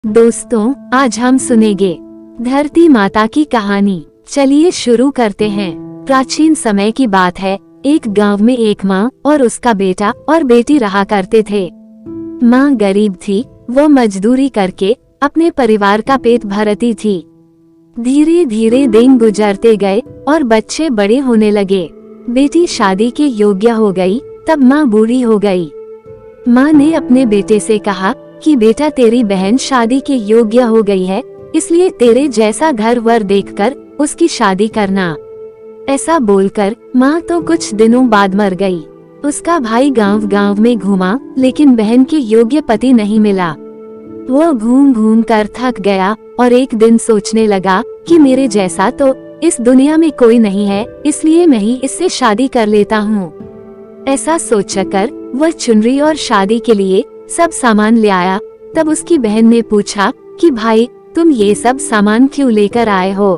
दोस्तों, आज हम सुनेंगे धरती माता की कहानी। चलिए शुरू करते हैं। प्राचीन समय की बात है। एक गांव में एक माँ और उसका बेटा और बेटी रहा करते थे। माँ गरीब थी, वो मजदूरी करके अपने परिवार का पेट भरती थी। धीरे धीरे दिन गुजरते गए और बच्चे बड़े होने लगे। बेटी शादी के योग्य हो गई, तब माँ बूढ़ी हो गई। माँ ने अपने बेटे से कहा कि बेटा, तेरी बहन शादी के योग्य हो गई है, इसलिए तेरे जैसा घर वर देखकर उसकी शादी करना। ऐसा बोलकर माँ तो कुछ दिनों बाद मर गई। उसका भाई गांव गांव में घूमा, लेकिन बहन के योग्य पति नहीं मिला। वो घूम घूम कर थक गया और एक दिन सोचने लगा कि मेरे जैसा तो इस दुनिया में कोई नहीं है, इसलिए मैं ही इससे शादी कर लेता हूँ। ऐसा सोचकर वह चुनरी और शादी के लिए सब सामान ले आया। तब उसकी बहन ने पूछा कि भाई, तुम ये सब सामान क्यों लेकर आए हो?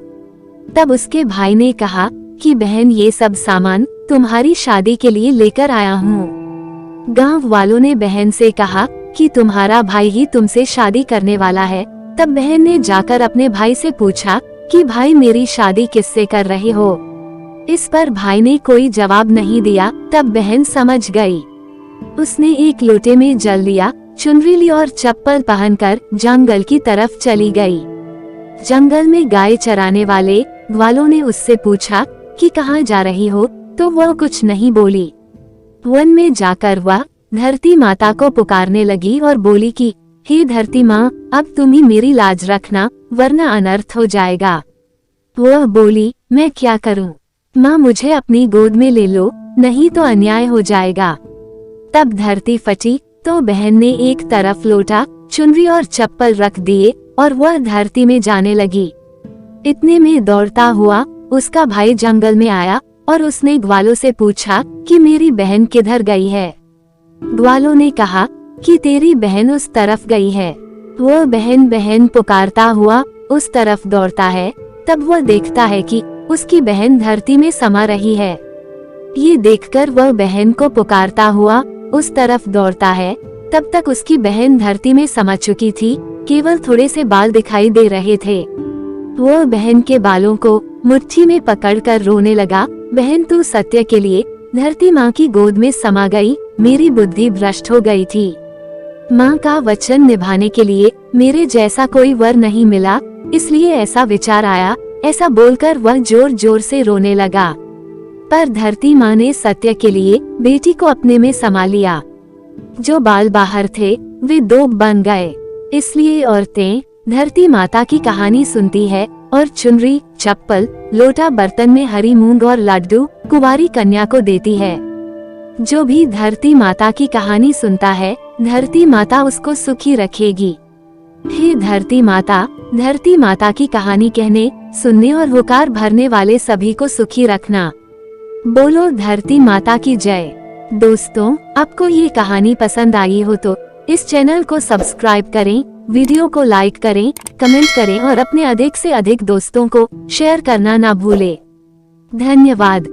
तब उसके भाई ने कहा कि बहन, ये सब सामान तुम्हारी शादी के लिए लेकर आया हूँ। गांव वालों ने बहन से कहा कि तुम्हारा भाई ही तुमसे शादी करने वाला है। तब बहन ने जाकर अपने भाई से पूछा कि भाई, मेरी शादी किससे कर रहे हो? इस पर भाई ने कोई जवाब नहीं दिया। तब बहन समझ गई। उसने एक लोटे में जल लिया, चुनरी ली और चप्पल पहनकर जंगल की तरफ चली गई। जंगल में गाय चराने वालों ने उससे पूछा कि कहाँ जा रही हो, तो वह कुछ नहीं बोली। वन में जाकर वह धरती माता को पुकारने लगी और बोली कि हे धरती माँ, अब तुम ही मेरी लाज रखना, वरना अनर्थ हो जाएगा। वह बोली, मैं क्या करूँ माँ, मुझे अपनी गोद में ले लो, नहीं तो अन्याय हो जाएगा। तब धरती फटी तो बहन ने एक तरफ लोटा, चुनरी और चप्पल रख दिए और वह धरती में जाने लगी। इतने में दौड़ता हुआ उसका भाई जंगल में आया और उसने ग्वालों से पूछा कि मेरी बहन किधर गई है? ग्वालों ने कहा कि तेरी बहन उस तरफ गई है। वह बहन बहन पुकारता हुआ उस तरफ दौड़ता है। तब वह देखता है कि उसकी बहन धरती में समा रही है। ये देखकर वह बहन को पुकारता हुआ उस तरफ दौड़ता है। तब तक उसकी बहन धरती में समा चुकी थी, केवल थोड़े से बाल दिखाई दे रहे थे। वह बहन के बालों को मुट्ठी में पकड़कर रोने लगा, बहन, तू सत्य के लिए धरती माँ की गोद में समा गई, मेरी बुद्धि भ्रष्ट हो गई थी। माँ का वचन निभाने के लिए मेरे जैसा कोई वर नहीं मिला, इसलिए ऐसा विचार आया। ऐसा बोलकर वह जोर जोर से रोने लगा। पर धरती माँ ने सत्य के लिए बेटी को अपने में समा लिया। जो बाल बाहर थे वे दो बन गए। इसलिए औरतें धरती माता की कहानी सुनती है और चुनरी, चप्पल, लोटा, बर्तन में हरी मूंग और लड्डू कुंवारी कन्या को देती है। जो भी धरती माता की कहानी सुनता है, धरती माता उसको सुखी रखेगी। हे धरती माता की कहानी कहने, सुनने और होकार भरने वाले सभी को सुखी रखना। बोलो धरती माता की जय। दोस्तों, आपको ये कहानी पसंद आई हो तो इस चैनल को सब्सक्राइब करें, वीडियो को लाइक करें, कमेंट करें और अपने अधिक से अधिक दोस्तों को शेयर करना ना भूलें। धन्यवाद।